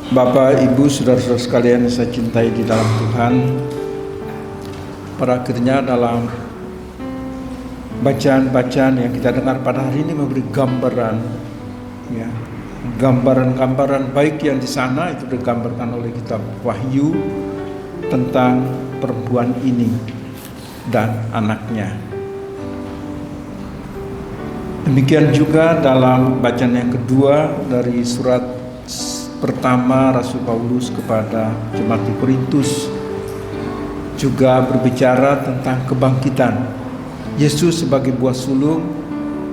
Bapak, Ibu, saudara-saudara sekalian yang saya cintai di dalam Tuhan, pada akhirnya dalam bacaan-bacaan yang kita dengar pada hari ini memberi gambaran, ya, gambaran-gambaran baik yang di sana itu digambarkan oleh kitab Wahyu tentang perempuan ini dan anaknya. Demikian juga dalam bacaan yang kedua dari surat pertama Rasul Paulus kepada jemaat di Korintus juga berbicara tentang kebangkitan Yesus sebagai buah sulung.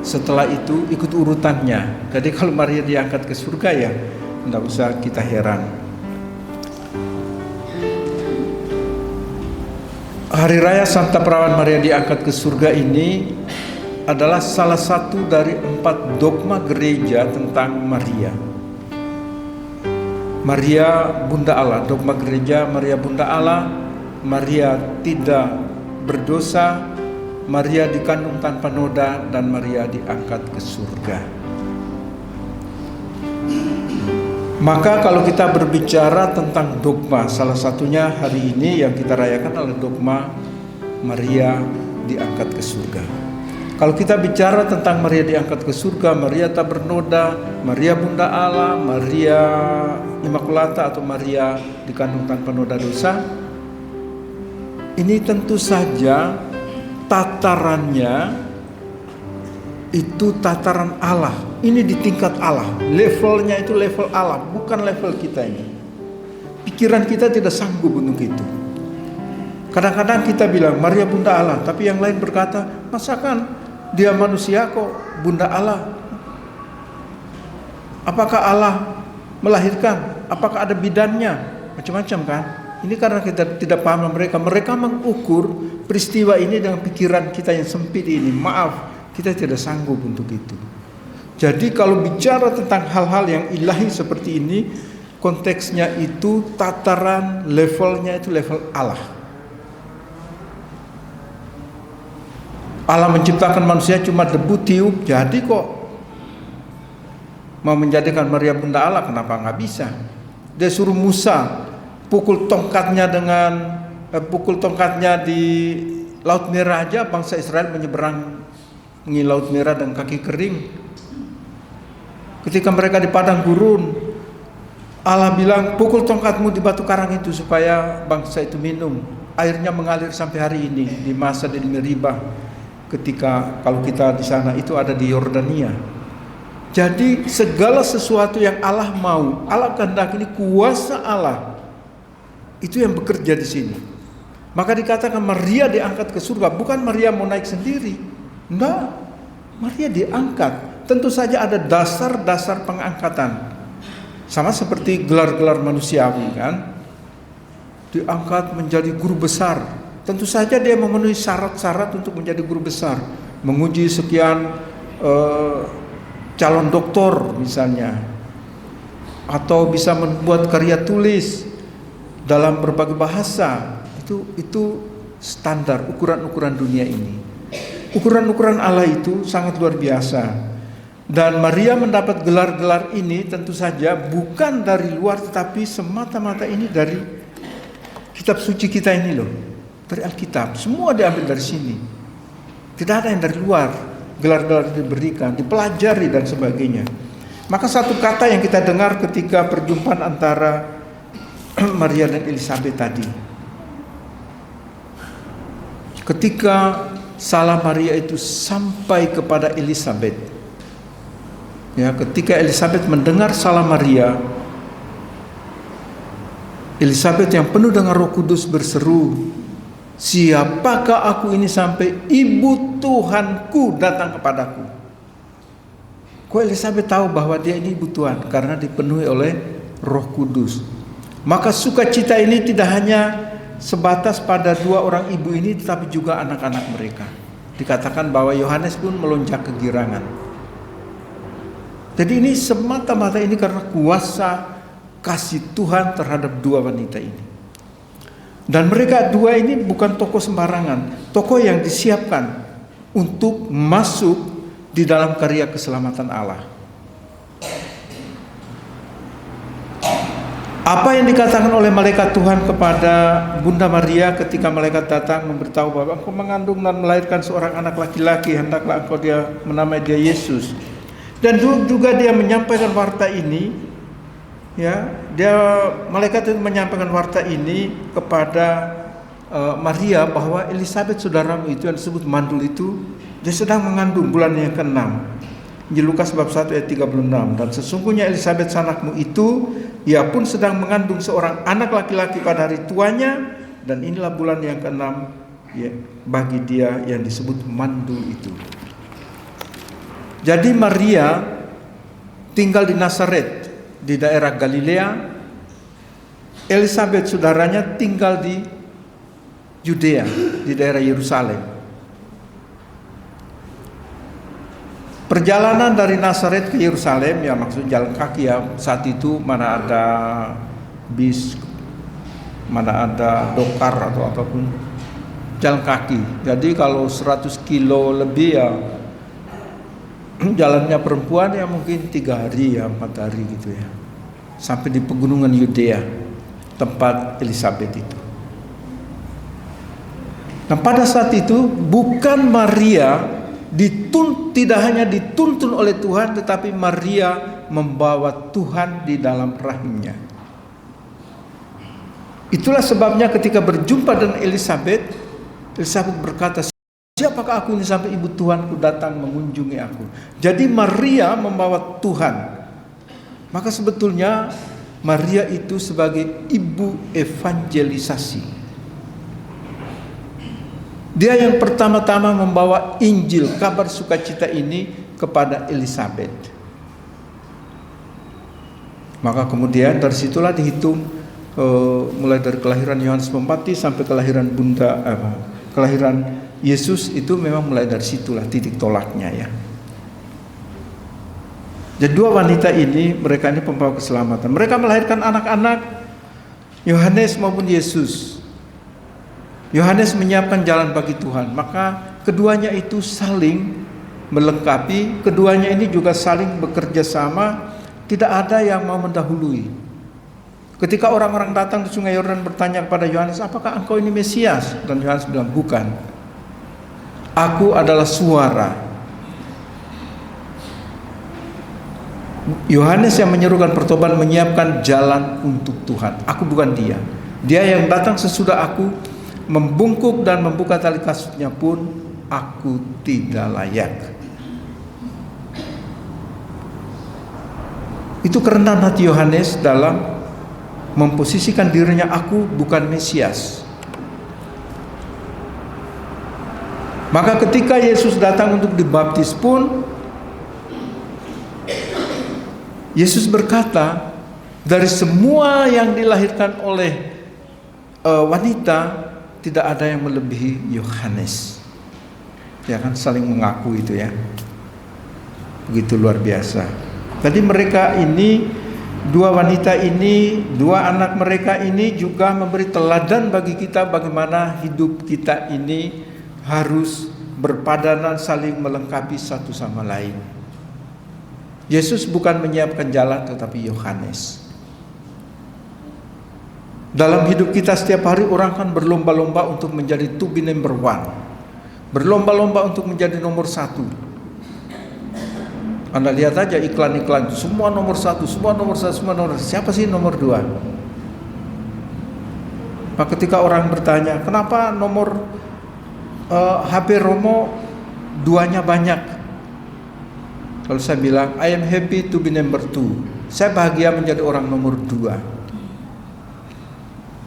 Setelah itu ikut urutannya. Jadi kalau Maria diangkat ke surga, ya tidak usah kita heran. Hari raya Santa Perawan Maria diangkat ke surga ini adalah salah satu dari 4 dogma gereja tentang Maria. Maria Bunda Allah, dogma gereja Maria Bunda Allah, Maria tidak berdosa, Maria dikandung tanpa noda, dan Maria diangkat ke surga. Maka kalau kita berbicara tentang dogma, salah satunya hari ini yang kita rayakan adalah dogma Maria diangkat ke surga. Kalau kita bicara tentang Maria diangkat ke surga, Maria tak bernoda, Maria Bunda Allah, Maria Immaculata atau Maria dikandung tanpa noda dosa, ini tentu saja tatarannya itu tataran Allah. Ini di tingkat Allah, levelnya itu level Allah, bukan level kita ini. Pikiran kita tidak sanggup untuk itu. Kadang-kadang kita bilang Maria Bunda Allah, tapi yang lain berkata, masakan dia manusia kok Bunda Allah? Apakah Allah melahirkan? Apakah ada bidannya? Macam-macam kan? Ini karena kita tidak paham mereka. Mereka mengukur peristiwa ini dengan pikiran kita yang sempit ini. Maaf, kita tidak sanggup untuk itu. Jadi kalau bicara tentang hal-hal yang ilahi seperti ini, konteksnya itu tataran levelnya itu level Allah. Allah menciptakan manusia cuma debu tiup, jadi kok mau menjadikan Maria Bunda Allah, kenapa nggak bisa? Dia suruh Musa pukul tongkatnya di Laut Merah aja, bangsa Israel menyeberangi Laut Merah dengan kaki kering. Ketika mereka di padang gurun, Allah bilang pukul tongkatmu di batu karang itu supaya bangsa itu minum. Airnya mengalir sampai hari ini di masa di Meribah. Ketika kalau kita di sana itu ada di Yordania. Jadi segala sesuatu yang Allah mau, Allah kehendaki, ini kuasa Allah itu yang bekerja di sini. Maka dikatakan Maria diangkat ke surga, bukan Maria mau naik sendiri. Enggak, Maria diangkat. Tentu saja ada dasar-dasar pengangkatan. Sama seperti gelar-gelar manusiawi kan. Diangkat menjadi guru besar. Tentu saja dia memenuhi syarat-syarat untuk menjadi guru besar. Menguji sekian calon doktor misalnya. Atau bisa membuat karya tulis dalam berbagai bahasa. Itu standar ukuran-ukuran dunia ini. Ukuran-ukuran Allah itu sangat luar biasa. Dan Maria mendapat gelar-gelar ini tentu saja bukan dari luar, tetapi semata-mata ini dari kitab suci kita ini loh. Dari Alkitab, semua diambil dari sini. Tidak ada yang dari luar. Gelar-gelar diberikan, dipelajari dan sebagainya. Maka satu kata yang kita dengar ketika perjumpaan antara Maria dan Elizabeth tadi. Ketika salam Maria itu sampai kepada Elizabeth. Ya, ketika Elizabeth mendengar salam Maria, Elizabeth yang penuh dengan Roh Kudus berseru, siapakah aku ini sampai ibu Tuhanku datang kepadaku? Kok Elizabeth tahu bahwa dia ini ibu Tuhan? Karena dipenuhi oleh Roh Kudus. Maka sukacita ini tidak hanya sebatas pada 2 orang ibu ini, tetapi juga anak-anak mereka. Dikatakan bahwa Yohanes pun melonjak kegirangan. Jadi ini semata-mata ini karena kuasa kasih Tuhan terhadap 2 wanita ini. Dan mereka 2 ini bukan tokoh sembarangan, tokoh yang disiapkan untuk masuk di dalam karya keselamatan Allah. Apa yang dikatakan oleh malaikat Tuhan kepada Bunda Maria ketika malaikat datang memberitahu bahwa engkau mengandung dan melahirkan seorang anak laki-laki, hendaklah engkau menamai dia Yesus. Dan juga dia menyampaikan warta ini, ya, malaikat itu menyampaikan warta ini kepada Maria bahwa Elizabeth saudaramu itu yang disebut mandul itu, dia sedang mengandung bulan yang ke-6. Di Lukas bab 1 ayat 36. Dan sesungguhnya Elizabeth anakmu itu, ia pun sedang mengandung seorang anak laki-laki pada hari tuanya, dan inilah bulan yang ke-6 ya, bagi dia yang disebut mandul itu. Jadi Maria tinggal di Nazaret di daerah Galilea. Elizabeth saudaranya tinggal di Yudea di daerah Yerusalem. Perjalanan dari Nazaret ke Yerusalem, ya maksud jalan kaki ya, saat itu mana ada bis, mana ada dokar atau apapun, jalan kaki. Jadi kalau 100 kilo lebih ya jalannya perempuan ya mungkin 3 hari ya 4 hari gitu ya, sampai di pegunungan Yudea tempat Elizabeth itu. Nah pada saat itu bukan Maria tidak hanya dituntun oleh Tuhan, tetapi Maria membawa Tuhan di dalam rahimnya. Itulah sebabnya ketika berjumpa dengan Elizabeth berkata, siapakah aku ini sampai ibu Tuhanku datang mengunjungi aku. Jadi Maria membawa Tuhan. Maka sebetulnya Maria itu sebagai ibu evangelisasi. Dia yang pertama-tama membawa Injil, kabar sukacita ini kepada Elizabeth. Maka kemudian dari situlah dihitung mulai dari kelahiran Yohanes Pembaptis sampai kelahiran Yesus, itu memang mulai dari situlah titik tolaknya ya. Jadi dua wanita ini, mereka ini pembawa keselamatan. Mereka melahirkan anak-anak, Yohanes maupun Yesus. Yohanes menyiapkan jalan bagi Tuhan, maka keduanya itu saling melengkapi, keduanya ini juga saling bekerja sama, tidak ada yang mau mendahului. Ketika orang-orang datang di Sungai Yordan bertanya kepada Yohanes, apakah engkau ini Mesias? Dan Yohanes bilang, bukan. Aku adalah suara. Yohanes yang menyerukan pertobatan, menyiapkan jalan untuk Tuhan. Aku bukan dia. Dia yang datang sesudah aku, membungkuk dan membuka tali kasutnya pun aku tidak layak. Itu kerendahan hati Yohanes dalam memposisikan dirinya, aku bukan Mesias. Maka ketika Yesus datang untuk dibaptis pun, Yesus berkata, dari semua yang dilahirkan oleh wanita, tidak ada yang melebihi Yohanes. Ya kan, saling mengaku itu ya. Begitu luar biasa. Jadi mereka ini, dua wanita ini, dua anak mereka ini juga memberi teladan bagi kita bagaimana hidup kita ini harus berpadanan, saling melengkapi satu sama lain. Yesus bukan menyiapkan jalan, tetapi Yohanes. Dalam hidup kita setiap hari orang kan berlomba-lomba untuk menjadi to be number one, berlomba-lomba untuk menjadi nomor 1. Anda lihat aja iklan-iklan, semua nomor 1, semua nomor 1, semua nomor 1. Siapa sih nomor 2? Maka ketika orang bertanya, kenapa nomor HP Romo 2-nya banyak? Lalu saya bilang, I am happy to be number 2. Saya bahagia menjadi orang nomor 2.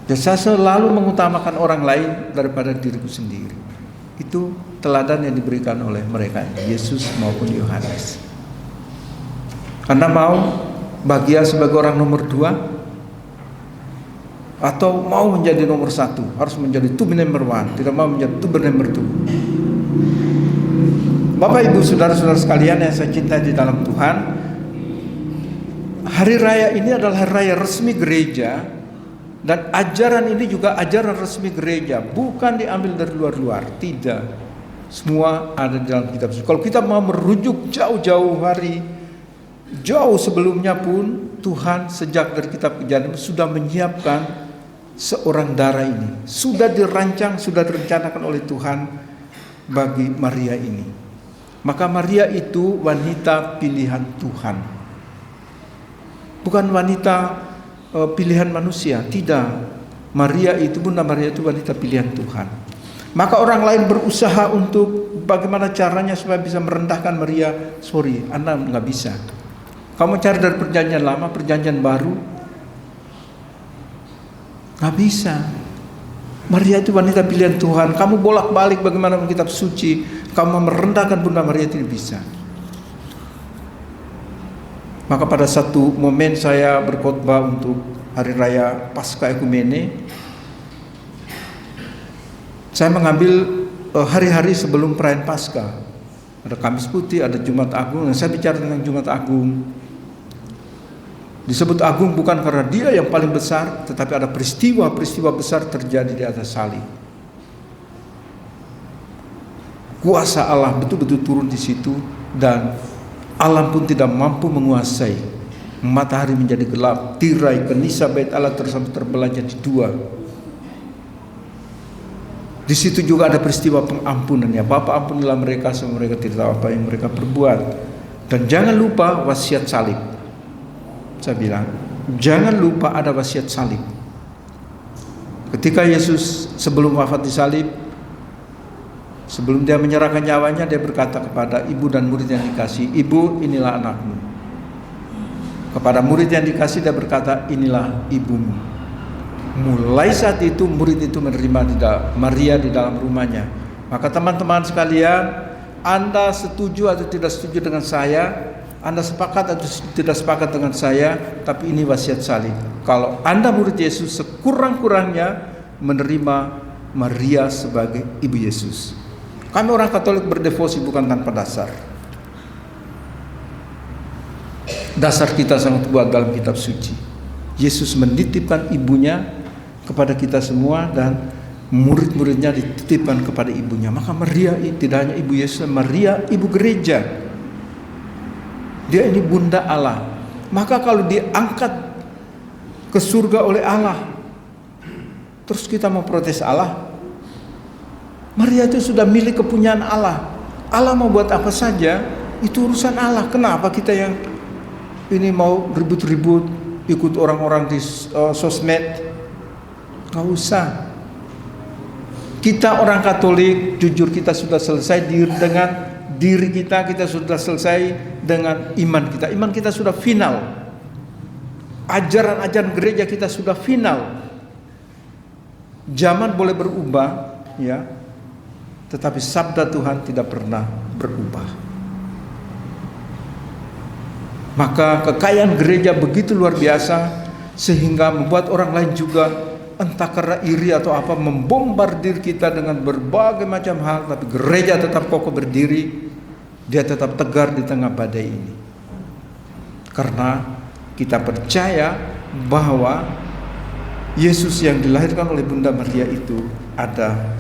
Dan saya selalu mengutamakan orang lain daripada diriku sendiri. Itu teladan yang diberikan oleh mereka, Yesus maupun Yohanes. Anda mau bahagia sebagai orang nomor 2? Atau mau menjadi nomor 1? Harus menjadi to be number 1, tidak mau menjadi to be number 2. Bapak Ibu saudara-saudara sekalian yang saya cintai di dalam Tuhan, hari raya ini adalah hari raya resmi gereja. Dan ajaran ini juga ajaran resmi gereja, bukan diambil dari luar-luar, tidak. Semua ada di dalam kitab suci. Kalau kita mau merujuk jauh-jauh hari Jauh sebelumnya pun Tuhan sejak dari kitab Kejadian sudah menyiapkan seorang darah ini. Sudah dirancang, sudah direncanakan oleh Tuhan bagi Maria ini. Maka Maria itu wanita pilihan Tuhan. Bukan wanita pilihan manusia, tidak. Maria itu, Bunda Maria itu wanita pilihan Tuhan. Maka orang lain berusaha untuk bagaimana caranya supaya bisa merendahkan Maria. Sorry, Anda nggak bisa. Kamu cari dari perjanjian lama, perjanjian baru, nggak bisa. Maria itu wanita pilihan Tuhan. Kamu bolak-balik bagaimana kitab suci, kamu merendahkan Bunda Maria, tidak bisa. Maka pada satu momen saya berkhotbah untuk Hari Raya Paskah Ekumene, saya mengambil hari-hari sebelum perayaan Paskah. Ada Kamis Putih, ada Jumat Agung. Dan saya bicara tentang Jumat Agung. Disebut agung bukan karena dia yang paling besar, tetapi ada peristiwa-peristiwa besar terjadi di atas salib. Kuasa Allah betul-betul turun di situ, dan alam pun tidak mampu menguasai. Matahari menjadi gelap, tirai kenisa bait Allah terbelah jadi dua. Di situ juga ada peristiwa pengampunan, ya. Bapa, ampunilah mereka, sebab mereka tidak tahu apa yang mereka perbuat. Dan jangan lupa wasiat salib. Saya bilang, jangan lupa ada wasiat salib. Ketika Yesus sebelum wafat di salib, sebelum dia menyerahkan nyawanya, dia berkata kepada ibu dan murid yang dikasih, "Ibu, inilah anakmu." Kepada murid yang dikasih, dia berkata, "Inilah ibumu." Mulai saat itu murid itu menerima Maria di dalam rumahnya. Maka teman-teman sekalian, Anda setuju atau tidak setuju dengan saya, Anda sepakat atau tidak sepakat dengan saya, tapi ini wasiat salib. Kalau Anda murid Yesus, sekurang-kurangnya menerima Maria sebagai ibu Yesus. Kami orang Katolik berdevosi bukan tanpa dasar. Dasar kita sangat kuat dalam kitab suci. Yesus menitipkan ibunya kepada kita semua, dan murid-muridnya dititipkan kepada ibunya. Maka Maria tidak hanya ibu Yesus, Maria ibu gereja. Dia ini bunda Allah. Maka kalau diangkat ke surga oleh Allah, terus kita mau protes Allah? Maria itu sudah milik kepunyaan Allah. Allah mau buat apa saja, itu urusan Allah. Kenapa kita yang ini mau ribut-ribut, ikut orang-orang di sosmed? Gak usah. Kita orang Katolik, jujur kita sudah selesai dengan diri kita sudah selesai dengan iman kita. Iman kita sudah final. Ajaran-ajaran gereja kita sudah final. Zaman boleh berubah, ya, tetapi sabda Tuhan tidak pernah berubah. Maka kekayaan gereja begitu luar biasa, sehingga membuat orang lain juga, entah karena iri atau apa, membombardir kita dengan berbagai macam hal, tapi gereja tetap kokoh berdiri. Dia tetap tegar di tengah badai ini. Karena kita percaya bahwa Yesus yang dilahirkan oleh Bunda Maria itu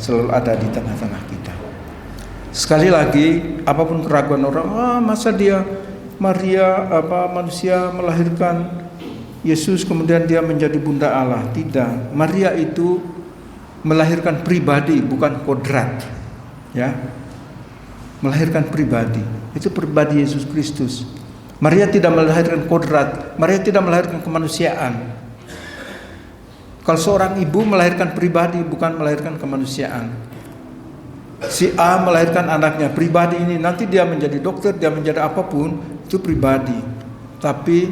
selalu ada di tengah-tengah kita. Sekali lagi, apapun keraguan orang, masa Maria manusia melahirkan Yesus kemudian dia menjadi Bunda Allah? Tidak. Maria itu melahirkan pribadi, bukan kodrat, ya. Melahirkan pribadi. Itu pribadi Yesus Kristus. Maria tidak melahirkan kodrat. Maria tidak melahirkan kemanusiaan. Kalau seorang ibu melahirkan pribadi, bukan melahirkan kemanusiaan. Si A melahirkan anaknya pribadi ini, nanti dia menjadi dokter, dia menjadi apapun, itu pribadi. Tapi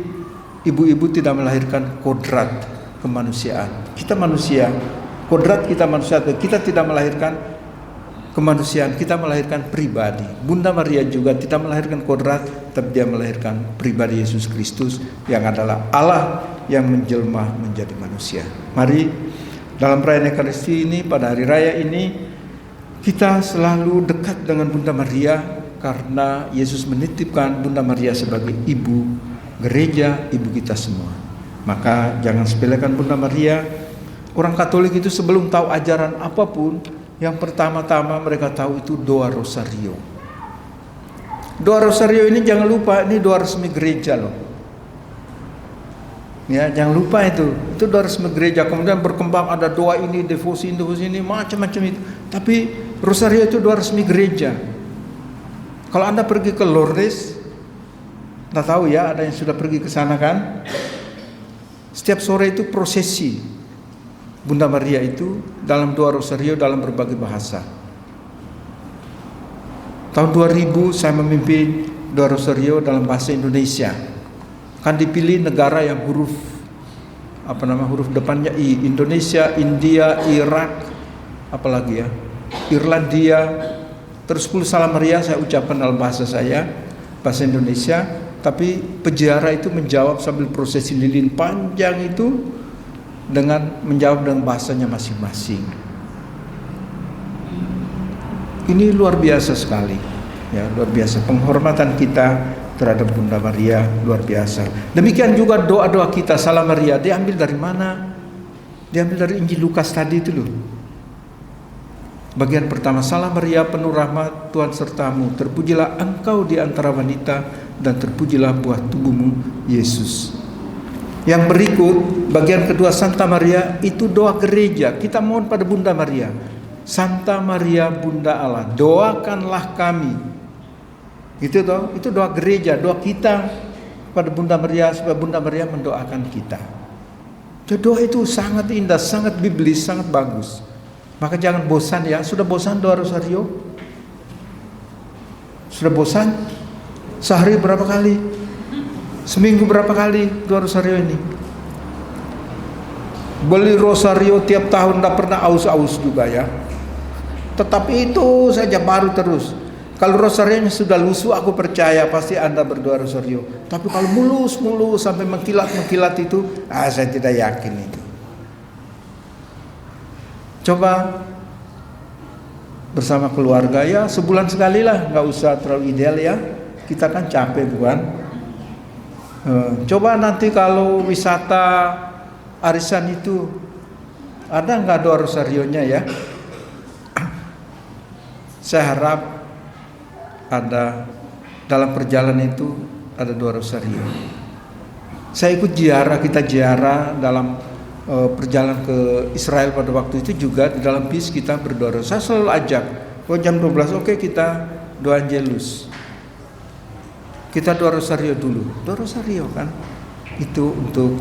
ibu-ibu tidak melahirkan kodrat kemanusiaan. Kita manusia, kodrat kita manusia, kita tidak melahirkan kemanusiaan, kita melahirkan pribadi. Bunda Maria juga tidak melahirkan kodrat, tapi dia melahirkan pribadi Yesus Kristus yang adalah Allah yang menjelma menjadi manusia. Mari dalam perayaan Ekaristi ini, pada hari raya ini, kita selalu dekat dengan Bunda Maria, karena Yesus menitipkan Bunda Maria sebagai ibu gereja, ibu kita semua. Maka jangan sepelekan Bunda Maria. Orang Katolik itu sebelum tahu ajaran apapun, yang pertama-tama mereka tahu itu doa rosario. Doa rosario ini jangan lupa, ini doa resmi gereja loh. Ya, jangan lupa itu doa resmi gereja. Kemudian berkembang ada doa ini, devosi ini, macam-macam itu. Tapi rosario itu doa resmi gereja. Kalau Anda pergi ke Lourdes, nggak tahu ya, ada yang sudah pergi ke sana kan? Setiap sore itu prosesi Bunda Maria itu dalam doa rosario dalam berbagai bahasa. Tahun 2000 saya memimpin doa rosario dalam bahasa Indonesia. Kan dipilih negara yang huruf depannya I, Indonesia, India, Irak, apalagi ya, Irlandia. Terus 10 Salam Maria saya ucapkan dalam bahasa saya, bahasa Indonesia. Tapi peziarah itu menjawab sambil prosesi lilin panjang itu dengan menjawab dengan bahasanya masing-masing. Ini luar biasa sekali, ya, luar biasa penghormatan kita terhadap Bunda Maria, luar biasa. Demikian juga doa-doa kita Salam Maria diambil dari mana? Diambil dari Injil Lukas tadi itu loh. Bagian pertama, Salam Maria penuh rahmat, Tuhan sertamu, terpujilah engkau di antara wanita dan terpujilah buah tubuhmu Yesus. Yang berikut bagian kedua Santa Maria itu doa gereja. Kita mohon pada Bunda Maria, Santa Maria Bunda Allah, doakanlah kami. Itu doa gereja, doa kita pada Bunda Maria supaya Bunda Maria mendoakan kita. Jadi doa itu sangat indah, sangat biblis, sangat bagus. Maka jangan bosan ya. Sudah bosan doa rosario? Sudah bosan? Sehari berapa kali? Seminggu berapa kali doa rosario ini? Beli rosario tiap tahun tidak pernah aus-aus juga ya. Tetapi itu saja baru terus. Kalau rosarionya sudah lusuh, aku percaya pasti Anda berdoa rosario. Tapi kalau mulus sampai mengkilat itu, saya tidak yakin itu. Coba bersama keluarga ya, sebulan sekali lah, nggak usah terlalu ideal ya. Kita kan capek bukan? Coba nanti kalau wisata arisan itu ada nggak doa rosarionya ya? Saya harap ada dalam perjalanan itu ada doa rosario. Saya ikut kita ziarah dalam perjalanan ke Israel pada waktu itu juga di dalam bis kita berdoa. Saya selalu ajak, jam 12 oke, kita doa Angelus. Kita doa rosario dulu. Doa rosario kan itu untuk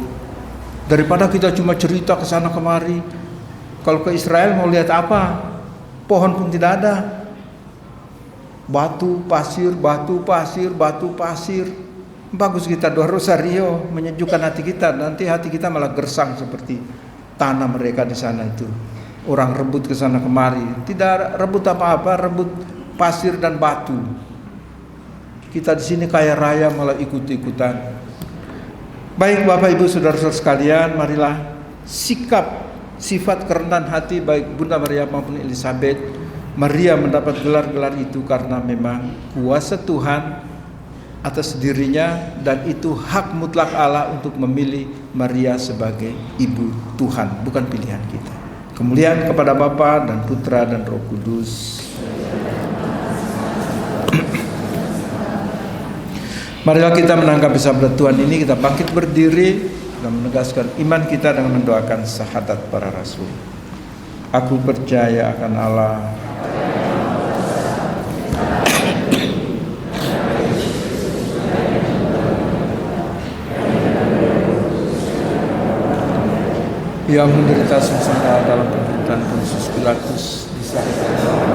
daripada kita cuma cerita ke sana kemari. Kalau ke Israel mau lihat apa? Pohon pun tidak ada. Batu, pasir. Bagus kita doa rosario, menyejukkan hati kita. Nanti hati kita malah gersang seperti tanah mereka di sana itu. Orang rebut ke sana kemari, tidak rebut apa-apa, rebut pasir dan batu. Kita di sini kaya raya malah ikut-ikutan. Baik Bapak Ibu Saudara-saudara sekalian, marilah sifat kerendahan hati baik Bunda Maria maupun Elizabeth. Maria mendapat gelar-gelar itu karena memang kuasa Tuhan atas dirinya, dan itu hak mutlak Allah untuk memilih Maria sebagai ibu Tuhan, bukan pilihan kita. Kemuliaan kepada Bapa dan Putra dan Roh Kudus. Marilah kita menanggapi sabda Tuhan ini, kita bangkit berdiri dan menegaskan iman kita dengan mendoakan syahadat para rasul. Aku percaya akan Allah, yang menderita sengsara dalam penderitaan Pontius Pilatus, disalibkan